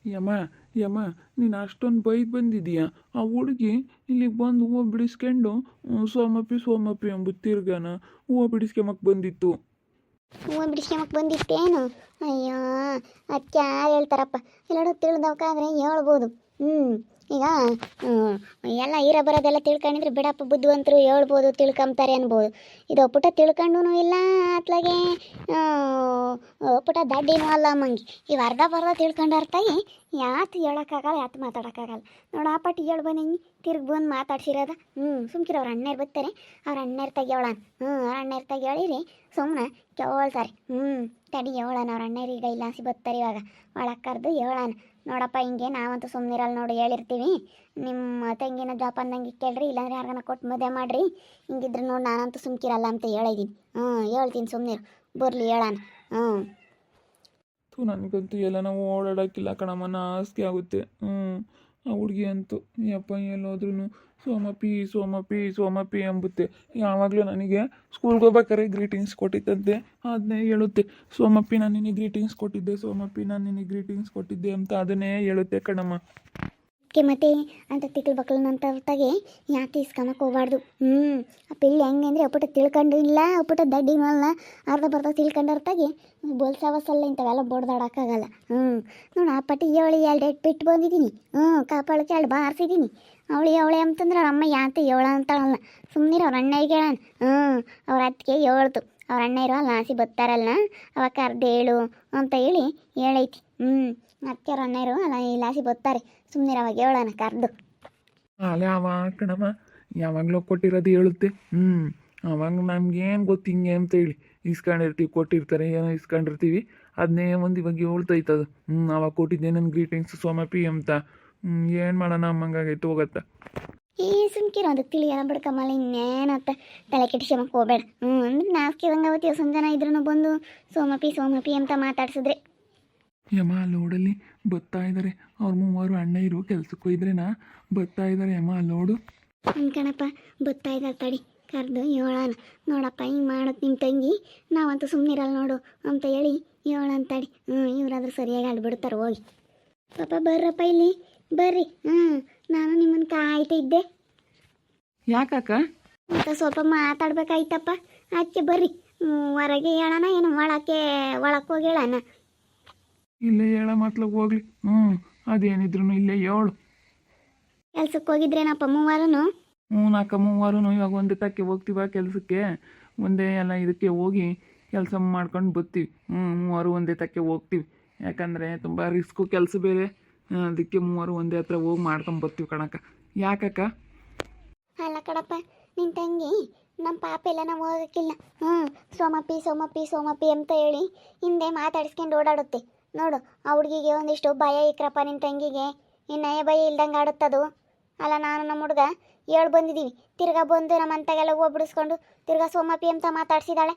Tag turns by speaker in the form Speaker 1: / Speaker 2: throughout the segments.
Speaker 1: ಯಮ್ಮ ಯಮ್ಮ ನೀನು ಅಷ್ಟೊಂದು ಬೈದು ಬಂದಿದೀಯ. ಆ ಹುಡುಗಿ ಇಲ್ಲಿಗೆ ಬಂದು ಹೂವು ಬಿಡಿಸ್ಕೊಂಡು ಸೋಮಪ್ಪಿ ಸೋಮಪ್ಪಿ ಅಂಬುದು ತಿರ್ಗಾನ ಹೂವು ಬಿಡಿಸ್ಕೊಂಬಕ್ಕೆ ಬಂದಿತ್ತು.
Speaker 2: ಹೂವು ಬಿಡಿಸ್ಕೊಂಬಕ್ಕೆ ಬಂದಿತ್ತೇನು? ಅಯ್ಯೋ ಅದಕ್ಕೆ ಯಾರು ಹೇಳ್ತಾರಪ್ಪ, ಎಲ್ಲರೂ ತಿಳಿದವಕ್ಕಾದ್ರೆ ಹೇಳ್ಬೋದು. ಈಗ ಎಲ್ಲ ಇರ ಬರೋದೆಲ್ಲ ತಿಳ್ಕೊಂಡಿದ್ರೆ ಬಿಡಪ್ಪ ಬುದ್ಧಿವಂತರು ಹೇಳ್ಬೋದು, ತಿಳ್ಕೊಂತಾರೆ ಅನ್ಬೋದು. ಇದು ಪುಟ ತಿಳ್ಕೊಂಡು ಇಲ್ಲ ಅತ್ಲಾಗೆ ಪುಟ ದಡ್ಡಿನೂ ಅಲ್ಲ ಅಮ್ಮಂಗೆ. ಇವು ಅರ್ಧ ಬರ್ಧ ತಿಳ್ಕೊಂಡು ಅರ್ಥಾಗಿ ಯಾತು ಹೇಳೋಕ್ಕಾಗಲ್ಲ, ಯಾತು ಮಾತಾಡೋಕ್ಕಾಗಲ್ಲ. ನೋಡು ಆ ಪಟ್ಟಿ ಹೇಳಿ ಬಂದು ತಿರ್ಗಿ ಬಂದು ಮಾತಾಡ್ಸಿರೋದ. ಸುಮ್ಕಿರ ಅವ್ರ ಅಣ್ಣರು ಬರ್ತಾರೆ, ಅವ್ರ ಅಣ್ಣರು ತೆಗಿಯೋಳನ್. ಅವ್ರ ಅಣ್ಣರು ತೆಗಿಯೋಳಿರಿ ಸುಮ್ಮನೆ ಕೇಳ್ತಾರೆ. ತಡಿ ಹೇಳೋಣ, ಅವ್ರ ಅಣ್ಣರೀಗ ಇಲ್ಲಾಸಿ ಬರ್ತಾರೆ ಇವಾಗ ಒಳಗೆ ಕರೆದು ಹೇಳೋಣ. ನೋಡಪ್ಪ ಹಿಂಗೆ ನಾವಂತೂ ಸುಮ್ಮನಿರಲ್ಲ ನೋಡಿ, ಹೇಳಿರ್ತೀವಿ ನಿಮ್ಮ ತಂಗಿನ ಜೋಪಾನದಂಗೆ ಕೇಳ್ರಿ, ಇಲ್ಲಾಂದ್ರೆ ಯಾರಿಗಾನ ಕೊಟ್ಟು ಮದುವೆ ಮಾಡಿರಿ. ಹಿಂಗಿದ್ರೆ ನೋಡಿ ನಾನಂತೂ ಸುಮ್ಕಿರಲ್ಲ ಅಂತ ಹೇಳಿದ್ದೀನಿ. ಹೇಳ್ತೀನಿ ಸುಮ್ಮನಿರು, ಬರಲಿ ಹೇಳೋಣ.
Speaker 1: ನನಗಂತೂ ಎಲ್ಲ ನಾವು ಓಡಾಡೋಕ್ಕಿಲ್ಲ ಕಣಮ್ಮ, ನಾಸ್ಕೆ ಆಗುತ್ತೆ. ಆ ಹುಡುಗಿ ಅಂತೂ ಯಪ್ಪ ಎಲ್ಲೋದ್ರೂ ಸೋಮಪ್ಪಿ ಸೋಮಪ್ಪಿ ಸೋಮಪ್ಪಿ ಅಂಬುತ್ತೆ. ಯಾವಾಗಲೂ ನನಗೆ ಸ್ಕೂಲ್ಗೆ ಹೋಗ್ಬೇಕಾದ್ರೆ ಗ್ರೀಟಿಂಗ್ಸ್ ಕೊಟ್ಟಿದ್ದಂತೆ ಅದನ್ನೇ ಹೇಳುತ್ತೆ. ಸೋಮಪ್ಪಿ ನಾನು ನಿನಗೆ ಗ್ರೀಟಿಂಗ್ಸ್ ಕೊಟ್ಟಿದ್ದೆ, ಸೋಮಪ್ಪಿ ನಾನು ನಿನಗೆ ಗ್ರೀಟಿಂಗ್ಸ್ ಕೊಟ್ಟಿದ್ದೆ ಅಂತ ಅದನ್ನೇ ಹೇಳುತ್ತೆ ಕಣಮ್ಮ.
Speaker 2: ಮತ್ತೆ ಅಂತ ತಿಕ್ಕಲ್ ಬಕ್ಕಲಂತ ಹೊತ್ತಾಗೆ ಯಾಕೆ ಇಸ್ಕೊಂಬಕ್ಕೆ ಹೋಗ್ಬಾರ್ದು. ಆ ಪಿಳ್ಳಿ ಹೆಂಗೆ ಅಂದರೆ ಒಪ್ಪುಟ ತಿಳ್ಕೊಂಡು ಇಲ್ಲ, ಒಪ್ಪುಟ ದಡ್ಡಿ ಮಲ್ಲ ಅರ್ಧ ಬರ್ಧ ತಿಳ್ಕೊಂಡು ಹೊರ್ತಾಗೆ ಬೋಲ್ಸಾವಸಲ್ಲ ಇಂಥವೆಲ್ಲ ಬಡ್ದಾಡೋಕ್ಕಾಗಲ್ಲ. ನೋಡು ಆ ಪಟ್ಟಿ ಏಳು 2 ಬಿಟ್ಟು ಬಂದಿದ್ದೀನಿ. ಕಾಪಾಳಕ್ಕೆ 2 ಬಾರಿಸಿದ್ದೀನಿ. ಅವಳೆ ಅಂತಂದ್ರೆ ಅಮ್ಮ ಯಾತ ಏಳ ಅಂತಾಳಲ್ಲ, ಸುಮ್ಮನಿರು ಅವ್ರ ಅಣ್ಣಗೆ ಹೇಳೋಣ. ಅವ್ರ ಅತ್ತಿಗೆ ಹೇಳ್ತು, ಅವ್ರ ಅಣ್ಣ ಇರೋ ಅಲ್ಲಿ ಆಸಿ ಬರ್ತಾರಲ್ಲ ಅವಾಗ ಕರ್ದು ಹೇಳು ಅಂತ ಹೇಳೈತಿ. ಅತ್ತೆ ಅವ್ರ ಅಣ್ಣ ಇರೋ ಅಲ್ಲ ಇಲ್ಲಾಸಿ ಬರ್ತಾರೆ, ಸುಮ್ಮನಿರು ಅವಾಗ ಹೇಳೋಣ ಕರ್ದು.
Speaker 1: ಅಲ್ಲೇ ಅವಾಗ ಕಣಮ್ಮ ಯಾವಾಗಲೂ ಕೊಟ್ಟಿರೋದು ಹೇಳುತ್ತೆ. ಅವಾಗ ನಮ್ಗೇನು ಗೊತ್ತು ಹಿಂಗೆ ಅಂತ ಹೇಳಿ ಇಸ್ಕೊಂಡಿರ್ತೀವಿ, ಕೊಟ್ಟಿರ್ತಾರೆ ಏನೋ ಇಸ್ಕೊಂಡಿರ್ತೀವಿ, ಅದನ್ನೇ ಒಂದು ಇವಾಗ ಹೇಳ್ತೈತದು. ಅವಾಗ ಕೊಟ್ಟಿದ್ದೆ ನನ್ನ ಗ್ರೀಟಿಂಗ್ಸ್ ಸೋಮಪ್ಪಿ ಅಂತ. ಏನು ಮಾಡೋಣ ಅಮ್ಮಂಗಾಗೈತೆ ಹೋಗತ್ತ.
Speaker 2: ಸುಮ್ಕಿರೋ ಅದಕ್ಕೆ ತಿಳಿಯೋಣ ಬಿಡ್ಕಮ್ಮಲ್ಲ, ಇನ್ನೇನತ್ತ ತಲೆ ಕೆಡಿಸ್ಕೊಂಬಕ್ಕೆ ಹೋಗ್ಬೇಡ. ಅಂದ್ರೆ ನಾಲ್ಕು ಅವತ್ತು ಸಂಜನ ಇದ್ರೂ ಬಂದು ಸೋಮಪ್ಪಿ ಸೋಮಪ್ಪಿ ಅಂತ ಮಾತಾಡ್ಸಿದ್ರೆ.
Speaker 1: ಯಮ್ಮ ಅಲ್ಲೋಡಲ್ಲಿ ಬರ್ತಾ ಇದ್ದಾರೆ ಅವ್ರ 3 ಅಣ್ಣ ಇರು ಕೆಲ್ಸಕ್ಕೆ ಹೋಯ್ದ್ರೇನಾ ಬರ್ತಾ ಇದ್ದಾರೆ ಯಮ್ಮ ಅಲ್ಲೋಡು.
Speaker 2: ಕಣಪ್ಪ ಬರ್ತಾ ಇದ್ದಾರೆ, ತಡಿ ಕರೆದು ಹೇಳೋಣ. ನೋಡಪ್ಪ ಹಿಂಗೆ ಮಾಡೋದು ನಿಮ್ಮ ತಂಗಿ, ನಾವಂತೂ ಸುಮ್ಮನಿರಲ್ಲ ನೋಡು ಅಂತ ಹೇಳಿ ಹೇಳೋಣ ತಡಿ. ಇವರಾದ್ರೂ ಸರಿಯಾಗಿ ಆಡ್ಬಿಡ್ತಾರೆ ಹೋಗಿ. ಪಾಪ ಬರ್ರಪ್ಪ ಇಲ್ಲಿ ಬರ್ರಿ. ನಾನು ನಿಮ್ಮನ್ನು ಕಾಯ್ತಾ ಇದ್ದೆ.
Speaker 1: ಯಾಕಕ್ಕ?
Speaker 2: ಮತ್ತೆ ಸ್ವಲ್ಪ ಮಾತಾಡ್ಬೇಕಾಯ್ತಪ್ಪ, ಅದಕ್ಕೆ ಬರ್ರಿ. ಹೊರಗೆ ಹೇಳೋಣ ಏನು ಒಳಕ್ಕೆ ಹೋಗಿ ಹೇಳೋಣ?
Speaker 1: ಇಲ್ಲೇ ಹೇಳ ಮತ್ಲಾಗ ಹೋಗ್ಲಿ. ಅದೇನಿದ್ರು ಇಲ್ಲೇ ಹೇಳು.
Speaker 2: ಕೆಲ್ಸಕ್ಕೆ ಹೋಗಿದ್ರೇನಪ್ಪ 3
Speaker 1: ನಾಲ್ಕ 3 ಇವಾಗ ಒಂದೇ ತಕ್ಕೆ ಹೋಗ್ತೀವ ಕೆಲಸಕ್ಕೆ, ಒಂದೇ ಎಲ್ಲ ಇದಕ್ಕೆ ಹೋಗಿ ಕೆಲಸ ಮಾಡ್ಕೊಂಡು ಬರ್ತೀವಿ. 3 ಒಂದೇ ತಕ್ಕೆ ಹೋಗ್ತೀವಿ, ಯಾಕಂದರೆ ತುಂಬ ರಿಸ್ಕು ಕೆಲಸ ಬೇರೆ, ಅದಕ್ಕೆ 3 ಒಂದೇ ಹತ್ರ ಹೋಗಿ ಮಾಡ್ಕೊಂಡು ಬರ್ತೀವಿ ಕಣಕ್ಕ. ಯಾಕಕ್ಕ?
Speaker 2: ಅಲ್ಲ ಕಣಪ್ಪ, ನಿನ್ನ ತಂಗಿ ನಮ್ಮ ಪಾಪ ಎಲ್ಲ ನಾವು ಹೋಗೋಕ್ಕಿಲ್ಲ. ಸೋಮಪ್ಪಿ ಸೋಮಪ್ಪಿ ಸೋಮಪ್ಪಿ ಅಂತ ಹೇಳಿ ಹಿಂದೆ ಮಾತಾಡಿಸ್ಕೊಂಡು ಓಡಾಡುತ್ತೆ. ನೋಡು ಆ ಹುಡುಗಿಗೆ ಒಂದಿಷ್ಟು ಭಯ ಇಕ್ರಪ್ಪ, ನಿನ್ನ ತಂಗಿಗೆ ಇನ್ನೇ ಭಯ ಇಲ್ದಂಗೆ ಆಡುತ್ತದು. ಅಲ್ಲ ನಾನು ನಮ್ಮ ಹುಡುಗ ಬಂದಿದ್ದೀವಿ, ತಿರ್ಗಾ ಬಂದು ನಮ್ಮ ಅಂತಾಗೆಲ್ಲ ಬಿಡಿಸ್ಕೊಂಡು ತಿರ್ಗಾ ಸೋಮಪ್ಪಿ ಅಂತ ಮಾತಾಡ್ಸಿದಾಳೆ.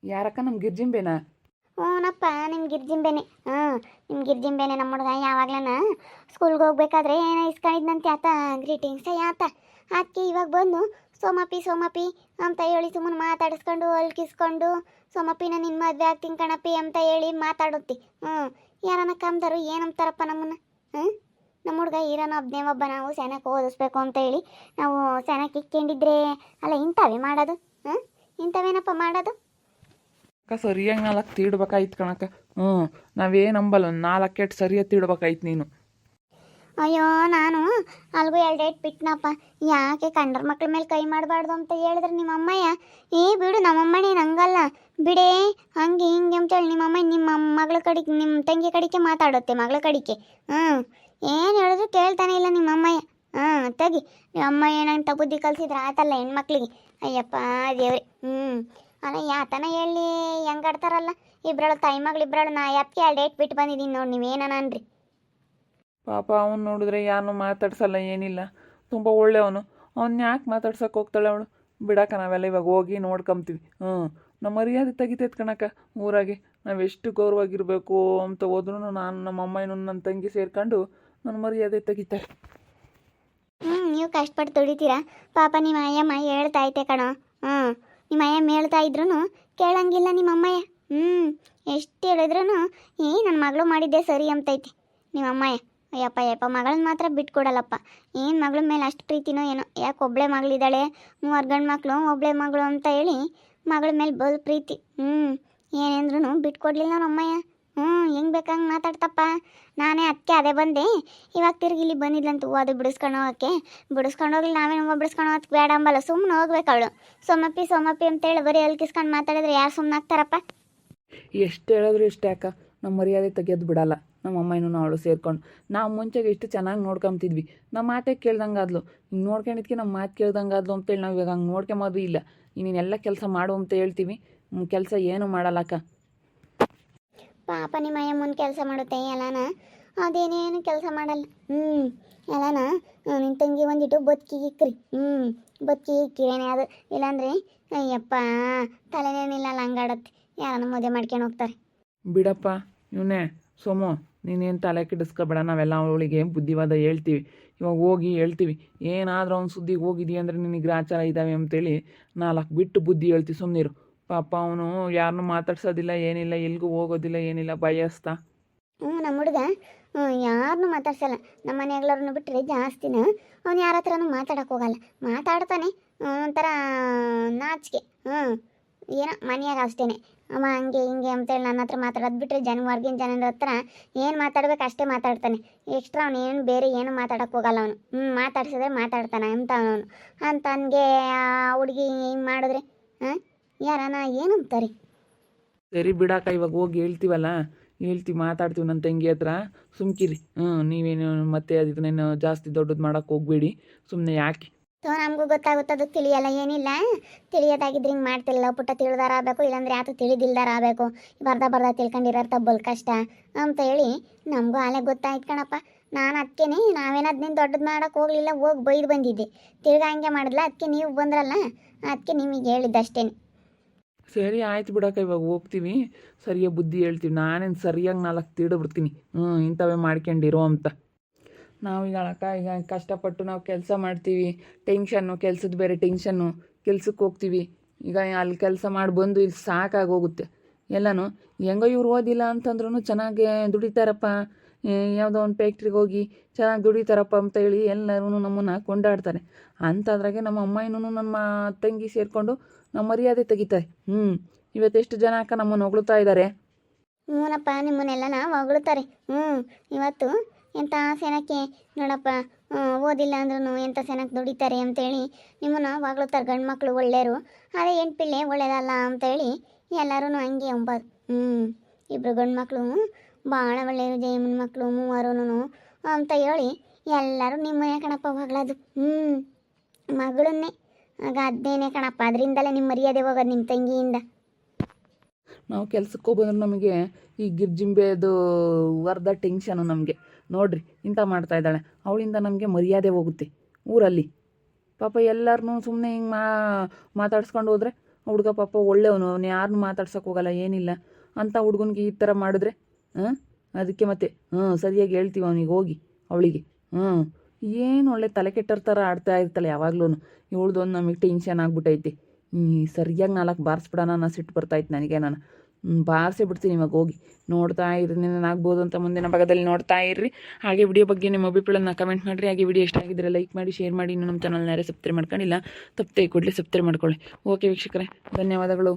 Speaker 1: ಯಾರಕ್ಕ? ನಮ್ಮ ಗಿರ್ಜಿಂಬೇನಾ?
Speaker 2: ಹ್ಞೂನಪ್ಪ, ನಿಮ್ಮ ಗಿರ್ಜಿಂಬೇನೆ. ನಿಮ್ಮ ಗಿರ್ಜಿಂಬೇನೆ ನಮ್ಮ ಹುಡುಗ. ಯಾವಾಗ್ಲನ ಸ್ಕೂಲ್ಗೆ ಹೋಗ್ಬೇಕಾದ್ರೆ ಏನೋ ಇಸ್ಕೊಂಡಿದ್ನಂತೆ ಆತ ಗ್ರೀಟಿಂಗ್ಸ ಯಾತ, ಅದಕ್ಕೆ ಇವಾಗ ಬಂದು ಸೋಮಪ್ಪಿ ಸೋಮಪ್ಪಿ ಅಂತ ಹೇಳಿ ಸುಮ್ಮನೆ ಮಾತಾಡಿಸ್ಕೊಂಡು ಅಲ್ಕಿಸ್ಕೊಂಡು ಸೋಮಪ್ಪಿನ ನಿನ್ನ ಮದುವೆ ಆಗ್ತೀನಿ ಕಣಪ್ಪಿ ಅಂತ ಹೇಳಿ ಮಾತಾಡುತ್ತಿ. ಯಾರನ್ನ ಕಮ್ದರು ಏನಂತಾರಪ್ಪ ನಮ್ಮನ್ನು? ನಮ್ಮ ಹುಡುಗ ಇರೋನ ಒಬ್ಬ, ನಾವು ಸೆನಕ್ಕೆ ಓದಿಸ್ಬೇಕು ಅಂತ ಹೇಳಿ ನಾವು ಸೆನಕ್ಕೆ ಇಕ್ಕೊಂಡಿದ್ರೆ ಅಲ್ಲ ಇಂಥವೇ ಮಾಡೋದು? ಇಂಥವೇನಪ್ಪ ಮಾಡೋದು?
Speaker 1: ಅಕ್ಕ ಸರಿಯಾಗಿ 4 ತೀಡ್ಬೇಕಾಯ್ತು ಕಣಕ್ಕ. ನಾವೇ ನಂಬಲ್ಲ, 4 ಎಟ್ಟು ಸರಿಯಾಗಿ ತೀಡ್ಬೇಕಾಯ್ತು ನೀನು.
Speaker 2: ಅಯ್ಯೋ ನಾನು ಅಲ್ಗೂ 2 ಬಿಟ್ನಪ್ಪ. ಯಾಕೆ ಕಂಡ್ರ ಮಕ್ಳ ಮೇಲೆ ಕೈ ಮಾಡಬಾರ್ದು ಅಂತ ಹೇಳಿದ್ರೆ ನಿಮ್ಮಮ್ಮಯ್ಯ ಬಿಡು ನಮ್ಮಮ್ಮನೇ ನಂಗಲ್ಲ ಬಿಡೇ ಹಂಗೆ ಹಿಂಗೆ ಅಂತೇಳಿ ನಿಮ್ಮಮ್ಮ ನಿಮ್ಮ ಮಗಳ ಕಡೆಗೆ ನಿಮ್ಮ ತಂಗಿ ಕಡೆಗೆ ಮಾತಾಡುತ್ತೆ, ಮಗಳ ಕಡೆಗೆ. ಏನು ಹೇಳಿದ್ರು ಕೇಳ್ತಾನೆ ಇಲ್ಲ ನಿಮ್ಮಮ್ಮಯ್ಯ. ತೆಗಿ ಅಮ್ಮ ಏನಂತ ಬುದ್ಧಿ ಕಲಿಸಿದ್ರೆ ಆತಲ್ಲ ಹೆಣ್ಮಕ್ಳಿಗೆ. ಅಯ್ಯಪ್ಪ ದೇವ್ರಿ. ಅಲ್ಲ ಯಾತನ ಹೇಳಿ ಹೆಂಗಾಡ್ತಾರಲ್ಲ ಇಬ್ರಳು ತಾಯಿ ಮಗಳು ಇಬ್ರಳು. ನಾ ಯಾಕೆ 2 ಬಿಟ್ಟು ಬಂದಿದ್ದೀನಿ ನೋಡಿ, ನೀವೇನನ್ರಿ.
Speaker 1: ಪಾಪ ಅವನು ನೋಡಿದ್ರೆ ಯಾರು ಮಾತಾಡ್ಸಲ್ಲ, ಏನಿಲ್ಲ, ತುಂಬ ಒಳ್ಳೆಯವನು. ಅವನ್ನ ಯಾಕೆ ಮಾತಾಡ್ಸೋಕೆ ಹೋಗ್ತಾಳೆ ಅವಳು? ಬಿಡಕ್ಕ, ನಾವೆಲ್ಲ ಇವಾಗ ಹೋಗಿ ನೋಡ್ಕೊಂತೀವಿ. ನಮ್ಮ ಮರ್ಯಾದೆ ತೆಗಿತೈತೆ ಕಣಕ್ಕ ಊರಾಗೆ. ನಾವೆಷ್ಟು ಗೌರವಾಗಿರಬೇಕು ಅಂತ ಹೋದ್ರೂ ನಾನು ನಮ್ಮ ಅಮ್ಮನೂ ನನ್ನ ತಂಗಿ ಸೇರ್ಕೊಂಡು ನನ್ನ ಮರ್ಯಾದೆ ತೆಗಿತಾರೆ.
Speaker 2: ನೀವು ಕಷ್ಟಪಟ್ಟು ದುಡಿತೀರಾ ಪಾಪ. ನಿಮ್ಮ ಅಯ್ಯಮ್ಮ ಹೇಳ್ತಾ ಐತೆ ಕಣೋ. ನಿಮ್ಮ ಅಯ್ಯಮ್ಮ ಹೇಳ್ತಾ ಇದ್ರು ಕೇಳಂಗಿಲ್ಲ ನಿಮ್ಮ ಅಮ್ಮಯ್ಯ. ಎಷ್ಟು ಹೇಳಿದ್ರು ನನ್ನ ಮಗಳು ಮಾಡಿದ್ದೆ ಸರಿ ಅಂತೈತಿ. ನಿಮ್ಮ ಅಮ್ಮಯ್ಯ. ಅಯ್ಯಪ್ಪ ಯಪ್ಪ ಮಗಳನ್ನ ಮಾತ್ರ ಬಿಟ್ಕೊಡಲ್ಲಪ್ಪ. ಏನು ಮಗಳ ಮೇಲೆ ಅಷ್ಟು ಪ್ರೀತಿನೋ ಏನೋ, ಯಾಕೆ ಒಬ್ಬಳೆ ಮಗಳಿದ್ದಾಳೆ, 3 ಗಂಡು ಮಕ್ಕಳು ಒಬ್ಬಳೆ ಮಗಳು ಅಂತ ಹೇಳಿ ಮಗಳ ಮೇಲೆ ಬಲ್ ಪ್ರೀತಿ. ಏನೆಂದ್ರೂ ಬಿಟ್ಕೊಡ್ಲಿಲ್ಲ ನಮ್ಮಯ್ಯ. ಹೆಂಗೆ ಬೇಕಂಗೆ ಮಾತಾಡ್ತಪ್ಪ. ನಾನೇ ಅದಕ್ಕೆ ಅದೇ ಬಂದೆ. ಇವಾಗ ತಿರುಗಿ ಇಲ್ಲಿ ಬಂದಿದ್ಲಂತ ಅದು ಬಿಡಿಸ್ಕೊಂಡು ಹೋಗೋಕ್ಕೆ. ಬಿಡಿಸ್ಕೊಂಡು ಹೋಗ್ಲಿ, ನಾವೇನು ಬಿಡಿಸ್ಕೊಂಡು ಹೋಗೋಕ್ಕೆ ಬೇಡ ಅಂಬಲ್ಲ, ಸುಮ್ಮನೆ ಹೋಗ್ಬೇಕು ಅವಳು. ಸೋಮಪ್ಪಿ ಅಂತೇಳಿ ಬರೀ ಅಲ್ಕಿಸ್ಕೊಂಡು ಮಾತಾಡಿದ್ರೆ ಯಾರು ಸುಮ್ಮನೆ ಆಗ್ತಾರಪ್ಪ.
Speaker 3: ಎಷ್ಟು ಹೇಳಿದ್ರು ಇಷ್ಟೇ ಅಕ್ಕ, ನಮ್ಮ ಮರ್ಯಾದೆ ತೆಗೆಯೋದು ಬಿಡಲ್ಲ. ನಮ್ಮ ಅಮ್ಮನೂ ಅವಳು ಸೇರ್ಕೊಂಡು ನಾವು ಮುಂಚೆಗೆ ಎಷ್ಟು ಚೆನ್ನಾಗಿ ನೋಡ್ಕೊಂತಿದ್ವಿ. ನಮ್ಮ ಮಾತೇ ಕೇಳ್ದಂಗೆ ಆದ್ಲು. ಹಿಂಗೆ ನೋಡ್ಕೊಂಡಿದ್ಕೆ ನಮ್ಮ ಮಾತು ಕೇಳ್ದಂಗೆ ಆದ್ಲು ಅಂತೇಳಿ ನಾವು ಇವಾಗ ಹಂಗೆ ನೋಡ್ಕೊಂಬೋದು ಇಲ್ಲ. ನೀನೆಲ್ಲ ಕೆಲಸ ಮಾಡು ಅಂತ ಹೇಳ್ತೀವಿ, ಕೆಲಸ ಏನೂ ಮಾಡಲ್ಲ ಅಕ್ಕ.
Speaker 2: ಪಾಪ ನಿಮ್ಮ ಅಯ್ಯಮ್ಮನ ಕೆಲಸ ಮಾಡುತ್ತೆ ಎಲ್ಲಾನ, ಅದೇನೇನು ಕೆಲಸ ಮಾಡಲ್ಲ. ಎಲ್ಲಾನ ನಿನ್ನ ತಂಗಿ ಒಂದಿಟ್ಟು ಬದುಕಿಗೆ ಇಕ್ಕ್ರಿ. ಬದುಕಿಗೆ ಇಕ್ಕಿರೇನೆ ಅದು, ಇಲ್ಲಾಂದ್ರೆ ಅಯ್ಯಪ್ಪ ತಲೆನೇ ನಿಲ್ಲಲ್ಲ, ಹಂಗಾಡತ್ತೆ. ಯಾರನ್ನ ಮದುವೆ ಮಾಡ್ಕೊಂಡು ಹೋಗ್ತಾರೆ.
Speaker 3: ಬಿಡಪ್ಪ ಇವನೇ ಸೋಮು, ನೀನೇನು ತಲೆ ಕೆಡಿಸ್ಕೊಬೇಡ. ನಾವೆಲ್ಲ ಅವಳಿಗೆ ಬುದ್ಧಿವಾದ ಹೇಳ್ತೀವಿ. ಇವಾಗ ಹೋಗಿ ಹೇಳ್ತೀವಿ, ಏನಾದರೂ ಅವ್ನ ಸುದ್ದಿಗೆ ಹೋಗಿದ್ದೀಯ ಅಂದರೆ ನಿನಗೆ ಗ್ರಾಚಾರ ಇದ್ದಾವೆ ಅಂತೇಳಿ 4 ಬಿಟ್ಟು ಬುದ್ಧಿ ಹೇಳ್ತೀವಿ. ಸುಮ್ಮನಿರು. ಪಾಪ ಅವನು ಯಾರನ್ನೂ ಮಾತಾಡ್ಸೋದಿಲ್ಲ, ಏನಿಲ್ಲ, ಎಲ್ಗೂ ಹೋಗೋದಿಲ್ಲ, ಏನಿಲ್ಲ, ಭಯಸ್ತಾ.
Speaker 2: ನಮ್ಮ ಹುಡುಗ ಯಾರನ್ನೂ ಮಾತಾಡ್ಸಲ್ಲ. ನಮ್ಮ ಮನೆಯಾಗ್ಲವ್ರನ್ನ ಬಿಟ್ಟರೆ ಜಾಸ್ತಿನ ಅವ್ನು ಯಾರ ಹತ್ರನೂ ಮಾತಾಡೋಕೆ ಹೋಗಲ್ಲ. ಮಾತಾಡ್ತಾನೆ ಒಂಥರ ನಾಚಿಕೆ. ಏನೋ ಮನೆಯಾಗ ಅಷ್ಟೇ ಅಮ್ಮ ಹಂಗೆ ಹಿಂಗೆ ಅಂತೇಳಿ ನನ್ನ ಹತ್ರ ಮಾತಾಡೋದು ಬಿಟ್ಟರೆ ಹೊರ್ಗಿನ ಜನರ ಹತ್ರ ಏನು ಮಾತಾಡ್ಬೇಕು ಅಷ್ಟೇ ಮಾತಾಡ್ತಾನೆ. ಎಕ್ಸ್ಟ್ರಾ ಅವನು ಏನು ಬೇರೆ ಏನು ಮಾತಾಡೋಕೆ ಹೋಗಲ್ಲ ಅವನು. ಮಾತಾಡ್ಸಿದ್ರೆ ಮಾತಾಡ್ತಾನೆ ಅಂತ ಅವನು. ಅಂತ ನನಗೆ ಆ ಹುಡುಗಿ ಹಿಂಗೆ ಮಾಡಿದ್ರೆ ಯಾರನ ಏನಂತಾರೆ.
Speaker 3: ಸರಿ ಬಿಡಾಕ, ಇವಾಗ ಹೋಗಿ ಹೇಳ್ತೀವಲ್ಲ, ಹೇಳ್ತೀವಿ, ಮಾತಾಡ್ತೀವಿ ನನ್ನ ತಂಗಿ ಹತ್ರ. ಸುಮ್ಕಿರಿ. ನೀವೇನು ಮತ್ತೆ ಅದನ್ನೇನು ಜಾಸ್ತಿ ದೊಡ್ಡದು ಮಾಡೋಕ್ಕೆ ಹೋಗ್ಬೇಡಿ, ಸುಮ್ಮನೆ ಯಾಕೆ.
Speaker 2: ನಮಗೂ ಗೊತ್ತಾಗುತ್ತದು, ತಿಳಿಯಲ್ಲ ಏನಿಲ್ಲ. ತಿಳಿಯೋದಾಗಿದ್ರೆ ಹಿಂಗೆ ಮಾಡ್ತಿಲ್ಲ. ಪುಟ್ಟ ತಿಳಿದಾರ ಆಗಬೇಕು, ಇಲ್ಲಾಂದ್ರೆ ಯಾತು ತಿಳಿದಿಲ್ದಾರ ಆಗಬೇಕು. ಬರ್ದ ತಿಳ್ಕೊಂಡಿರೋರು ತಬ್ಬಲ್ ಕಷ್ಟ ಅಂತ ಹೇಳಿ ನಮಗೂ ಅಲ್ಲೇ ಗೊತ್ತಾಯ್ತು ಕಣಪ್ಪ. ನಾನು ಅದಕ್ಕೇನೆ ನಾವೇನು ಅದನ್ನೇನು ದೊಡ್ಡದು ಮಾಡೋಕೆ ಹೋಗಲಿಲ್ಲ, ಹೋಗಿ ಬೈದು ಬಂದಿದ್ದೆ. ತಿರ್ಗಾ ಹಂಗೆ ಮಾಡಿದ್ಲ, ಅದಕ್ಕೆ ನೀವು ಬಂದ್ರಲ್ಲ, ಅದಕ್ಕೆ ನಿಮಗೆ ಹೇಳಿದ್ದಷ್ಟೇ.
Speaker 3: ಸರಿ ಆಯ್ತು ಬಿಡಕ್ಕ, ಇವಾಗ ಹೋಗ್ತೀವಿ, ಸರಿಯಾಗಿ ಬುದ್ಧಿ ಹೇಳ್ತೀವಿ. ನಾನೇನು ಸರಿಯಾಗಿ 4 ತಿಳ್ಬಿಡ್ತೀನಿ, ಇಂಥವೇ ಮಾಡ್ಕೊಂಡಿರೋ ಅಂತ. ನಾವೀಗ ಅಕ್ಕ ಈಗ ಕಷ್ಟಪಟ್ಟು ನಾವು ಕೆಲಸ ಮಾಡ್ತೀವಿ, ಟೆನ್ಷನ್ನು, ಕೆಲಸದ ಬೇರೆ ಟೆನ್ಷನ್ನು. ಕೆಲ್ಸಕ್ಕೆ ಹೋಗ್ತೀವಿ, ಈಗ ಅಲ್ಲಿ ಕೆಲಸ ಮಾಡಿ ಬಂದು ಇಲ್ಲಿ ಸಾಕಾಗೋಗುತ್ತೆ ಎಲ್ಲನೂ. ಹೆಂಗೋ ಇವ್ರು ಓದಿಲ್ಲ ಅಂತಂದ್ರೂ ಚೆನ್ನಾಗಿ ದುಡಿತಾರಪ್ಪ, ಯಾವುದೋ ಒಂದು ಫ್ಯಾಕ್ಟ್ರಿಗೆ ಹೋಗಿ ಚೆನ್ನಾಗಿ ದುಡಿತಾರಪ್ಪ ಅಂತ ಹೇಳಿ ಎಲ್ಲರೂ ನಮ್ಮನ್ನು ಕೊಂಡಾಡ್ತಾರೆ. ಅಂಥದ್ರಾಗೆ ನಮ್ಮ ಅಮ್ಮನೂ ನಮ್ಮ ತಂಗಿ ಸೇರಿಕೊಂಡು ನಮ್ಮ ಮರ್ಯಾದೆ ತೆಗಿತಾರೆ. ಇವತ್ತೆಷ್ಟು ಜನ ಅಕ್ಕ ನಮ್ಮನ್ನು ಹೊಗಳ್ತಾ ಇದ್ದಾರೆ.
Speaker 2: ಹ್ಞೂನಪ್ಪ, ನಿಮ್ಮನ್ನೆಲ್ಲ ಹೊಗಳ್ತಾರೆ. ಇವತ್ತು ಎಂಥ ಸೆನಕ್ಕೆ ನೋಡಪ್ಪ, ಓದಿಲ್ಲ ಅಂದ್ರೂ ಎಂಥ ಸೆನಕ್ಕೆ ದುಡಿತಾರೆ ಅಂತೇಳಿ ನಿಮ್ಮನ್ನು ಹೊಗಳ್ತಾರೆ. ಗಂಡು ಮಕ್ಕಳು ಒಳ್ಳೆಯರು, ಅದೇ ಹೆಣ್ಪಿಳ್ಳೆ ಒಳ್ಳೆಯದಲ್ಲ ಅಂತೇಳಿ ಎಲ್ಲರೂ ಹಂಗೆ ಅಂಬೋದು. ಇಬ್ಬರು ಗಂಡು ಮಕ್ಕಳು ಭಾಳ ಒಳ್ಳೆಯರು, ಜಯಮ್ಮನ ಮಕ್ಕಳು 3 ಅಂತ ಹೇಳಿ ಎಲ್ಲರೂ ನಿಮ್ಮನೆ ಕಣಪ್ಪ ಹೊಗಳೋದು. ಮಗಳನ್ನೇ ಆಗ ಅದೇನೇ ಕಣಪ್ಪ, ಅದರಿಂದಲೇ ನಿಮ್ಮ ಮರ್ಯಾದೆ ಹೋಗೋದು ನಿಮ್ಮ ತಂಗಿಯಿಂದ.
Speaker 3: ನಾವು ಕೆಲ್ಸಕ್ಕೆ ಹೋಗೋದ್ರೆ ನಮಗೆ ಈ ಗಿರ್ಜಿಂಬೆದು ವರ್ಧ ಟೆನ್ಷನು ನಮಗೆ. ನೋಡ್ರಿ ಇಂಥ ಮಾಡ್ತಾ ಇದ್ದಾಳೆ, ಅವಳಿಂದ ನಮಗೆ ಮರ್ಯಾದೆ ಹೋಗುತ್ತೆ ಊರಲ್ಲಿ. ಪಾಪ ಎಲ್ಲರನ್ನೂ ಸುಮ್ಮನೆ ಹಿಂಗೆ ಮಾತಾಡ್ಸ್ಕೊಂಡು ಹೋದರೆ ಹುಡುಗ ಪಾಪ ಒಳ್ಳೆಯವನು, ಅವನು ಯಾರನ್ನೂ ಮಾತಾಡ್ಸೋಕೆ ಹೋಗಲ್ಲ, ಏನಿಲ್ಲ. ಅಂಥ ಹುಡುಗನಿಗೆ ಈ ಥರ ಮಾಡಿದ್ರೆ ಅದಕ್ಕೆ ಮತ್ತೆ ಸರಿಯಾಗಿ ಹೇಳ್ತೀವಿ ಅವನಿಗೆ ಹೋಗಿ ಅವಳಿಗೆ. ಏನು ಒಳ್ಳೆ ತಲೆ ಕೆಟ್ಟರ ಥರ ಆಡ್ತಾ ಇರ್ತಾಳೆ ಯಾವಾಗ್ಲೂ. ಇವಳ್ದೊಂದು ನಮಗೆ ಟೆನ್ಷನ್ ಆಗ್ಬಿಟ್ಟೈತಿ. ಸರಿಯಾಗಿ 4 ಬಾರಿಸ್ಬಿಡೋಣ ಅನ್ನೋ ಸಿಟ್ಟು ಬರ್ತಾಯಿತ್ತು ನನಗೆ. ನಾನು ಬಾರಿಸೇ ಬಿಡ್ತೀನಿ ಇವಾಗ ಹೋಗಿ. ನೋಡ್ತಾ ಇರ್ರಿ, ಆಗ್ಬೋದು ಅಂತ ಮುಂದಿನ ಭಾಗದಲ್ಲಿ ನೋಡ್ತಾ ಇರ್ರಿ. ಹಾಗೆ ವಿಡಿಯೋ ಬಗ್ಗೆ ನಿಮ್ಮ ಅಭಿಪ್ರಾಯನ ಕಮೆಂಟ್ ಮಾಡಿರಿ. ಹಾಗೆ ವಿಡಿಯೋ ಇಷ್ಟ ಆಗಿದ್ರೆ ಲೈಕ್ ಮಾಡಿ, ಶೇರ್ ಮಾಡಿ. ಇನ್ನು ನಮ್ಮ ಚಾನಲ್ನ ಯಾರೇ ಸಬ್ಸ್ಕ್ರೈಬ್ ಮಾಡ್ಕೊಂಡಿಲ್ಲ, ತಪ್ಪದೆ ಕೂಡಲೇ ಸಬ್ಸ್ಕ್ರೈಬ್ ಮಾಡ್ಕೊಳ್ಳಿ. ಓಕೆ ವೀಕ್ಷಕರೇ, ಧನ್ಯವಾದಗಳು.